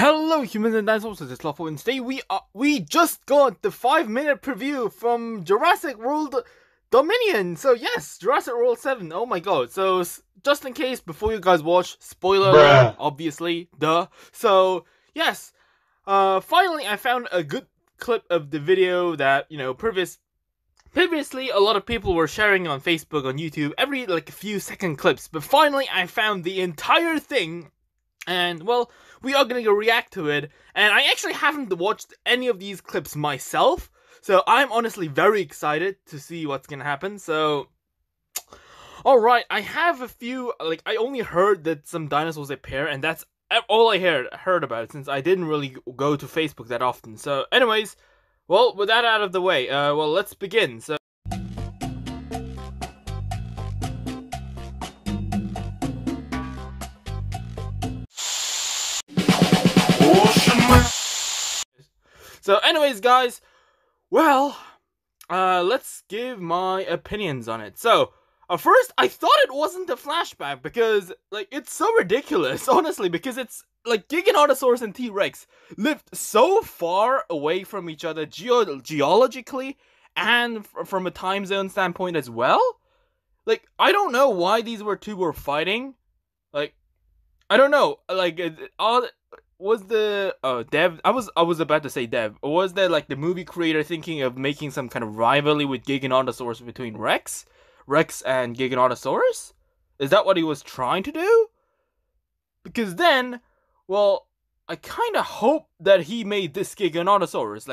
Hello humans and dinosaurs, this is Lopho, and today we just got the 5-minute preview from Jurassic World Dominion. So yes, Jurassic World 7, oh my god. So just in case, before you guys watch, spoiler alert, obviously, duh. So yes, finally I found a good clip of the video that, previously a lot of people were sharing on Facebook, on YouTube, every a few second clips. But finally I found the entire thing. And, well, we are going to react to it, and I actually haven't watched any of these clips myself, so I'm honestly very excited to see what's going to happen. So, alright, I have a few, I only heard that some dinosaurs appear, and that's all I heard about it, since I didn't really go to Facebook that often. So, anyways, well, with that out of the way, let's begin. So anyways, guys, well, let's give my opinions on it. So, first, I thought it wasn't a flashback because, it's so ridiculous, honestly, because it's, Giganotosaurus and T-Rex lived so far away from each other geologically and from a time zone standpoint as well. I don't know why these two were fighting. I don't know, was the Dev? I was about to say Dev. Or was there the movie creator thinking of making some kind of rivalry with Giganotosaurus between Rex and Giganotosaurus? Is that what he was trying to do? Because then, well, I kind of hope that he made this Giganotosaurus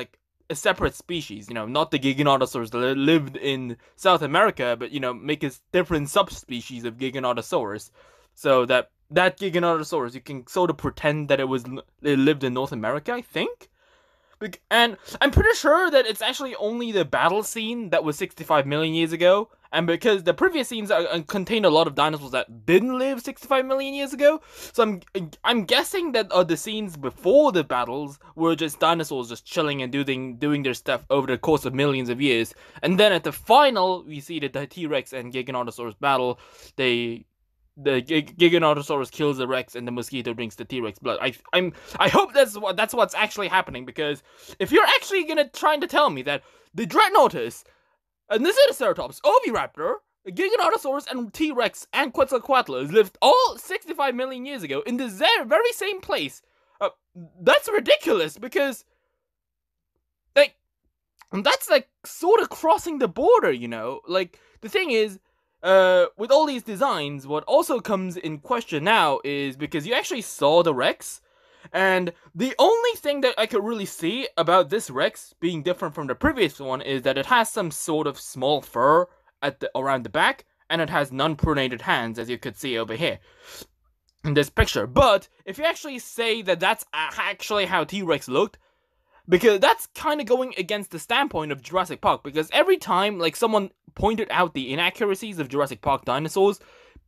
a separate species. Not the Giganotosaurus that lived in South America, but make a different subspecies of Giganotosaurus, so that Giganotosaurus, you can sort of pretend that it lived in North America, I think? And I'm pretty sure that it's actually only the battle scene that was 65 million years ago, and because the previous scenes contain a lot of dinosaurs that didn't live 65 million years ago, so I'm guessing that the scenes before the battles were just dinosaurs just chilling and doing their stuff over the course of millions of years, and then at the final, we see that the T-Rex and Giganotosaurus battle. The Giganotosaurus kills the Rex, and the mosquito drinks the T-Rex blood. I hope that's what's actually happening, because if you're actually trying to tell me that the Dreadnoughtus, and the Triceratops, Oviraptor, Giganotosaurus, and T-Rex, and Quetzalcoatlus lived all 65 million years ago in the very same place, that's ridiculous, because that's sort of crossing the border, the thing is, with all these designs, what also comes in question now is because you actually saw the Rex, and the only thing that I could really see about this Rex being different from the previous one is that it has some sort of small fur around the back, and it has non-pronated hands, as you could see over here in this picture. But if you actually say that that's actually how T-Rex looked, because that's kind of going against the standpoint of Jurassic Park, because every time, someone pointed out the inaccuracies of Jurassic Park dinosaurs,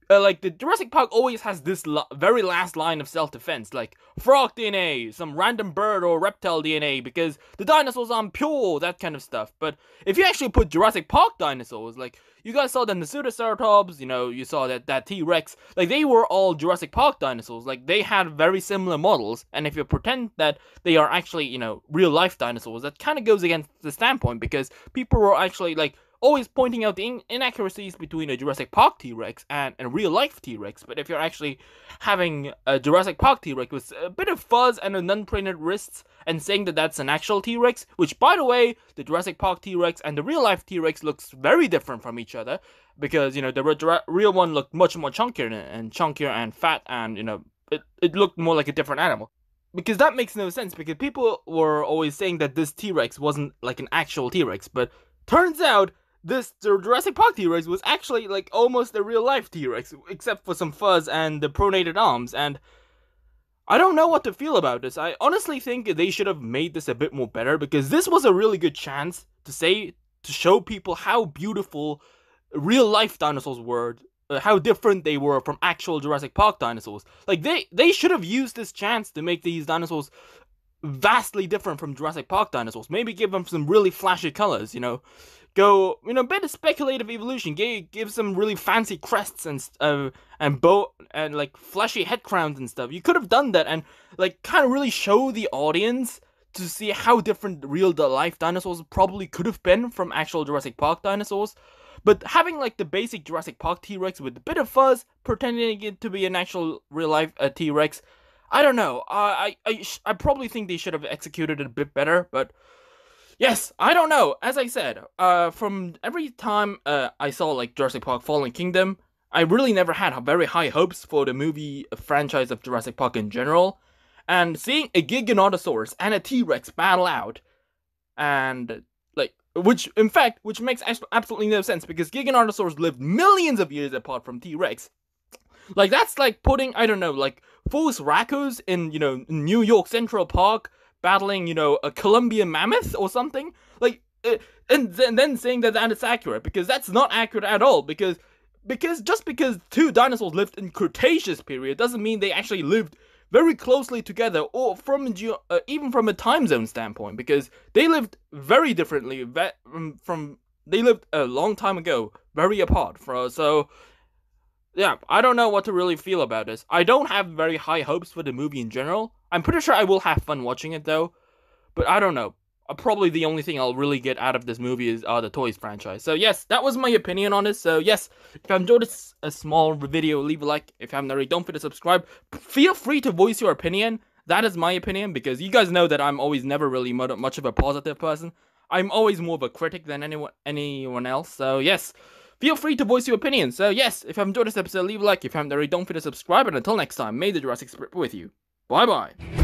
the Jurassic Park always has this very last line of self-defense, frog DNA, some random bird or reptile DNA, because the dinosaurs aren't pure, that kind of stuff. But if you actually put Jurassic Park dinosaurs, you guys saw the Triceratops, you saw that T-Rex, they were all Jurassic Park dinosaurs, they had very similar models, and if you pretend that they are actually, real-life dinosaurs, that kind of goes against the standpoint, because people were actually, always pointing out the inaccuracies between a Jurassic Park T-Rex and a real-life T-Rex. But if you're actually having a Jurassic Park T-Rex with a bit of fuzz and a non-printed wrists, and saying that that's an actual T-Rex, which, by the way, the Jurassic Park T-Rex and the real-life T-Rex looks very different from each other, because, the real one looked much more chunkier and fat, and, it looked more like a different animal. Because that makes no sense, because people were always saying that this T-Rex wasn't an actual T-Rex, but turns out the Jurassic Park T-Rex was actually, almost a real-life T-Rex, except for some fuzz and the pronated arms, and I don't know what to feel about this. I honestly think they should have made this a bit more better, because this was a really good chance to show people how beautiful real-life dinosaurs were, how different they were from actual Jurassic Park dinosaurs. They should have used this chance to make these dinosaurs vastly different from Jurassic Park dinosaurs. Maybe give them some really flashy colors, go, a bit of speculative evolution, give some really fancy crests and bow and like flashy head crowns and stuff. You could have done that and like kind of really show the audience to see how different real life dinosaurs probably could have been from actual Jurassic Park dinosaurs. But having like the basic Jurassic Park T-Rex with a bit of fuzz, pretending it to be an actual real life T-Rex, I don't know. I probably think they should have executed it a bit better, but yes, I don't know. As I said, from every time I saw like Jurassic Park Fallen Kingdom, I really never had very high hopes for the movie franchise of Jurassic Park in general. And seeing a Giganotosaurus and a T-Rex battle out, and like, which makes absolutely no sense because Giganotosaurus lived millions of years apart from T-Rex. Like, that's like putting, I don't know, like, Force Raccoons in, New York Central Park battling, a Colombian mammoth or something. Like, and then saying that it's accurate, because that's not accurate at all, because just because two dinosaurs lived in Cretaceous period doesn't mean they actually lived very closely together, or even from a time zone standpoint, because they lived very differently. They lived a long time ago, very apart. So yeah, I don't know what to really feel about this. I don't have very high hopes for the movie in general. I'm pretty sure I will have fun watching it though, but I don't know. Probably the only thing I'll really get out of this movie is the Toys franchise. So yes, that was my opinion on this. So yes, if you enjoyed this small video, leave a like. If you haven't already, don't forget to subscribe. Feel free to voice your opinion. That is my opinion, because you guys know that I'm always never really much of a positive person. I'm always more of a critic than anyone else. So yes, feel free to voice your opinion. So yes, if you enjoyed this episode, leave a like. If you haven't already, don't forget to subscribe. And until next time, may the Jurassic Spirit be with you. Bye bye.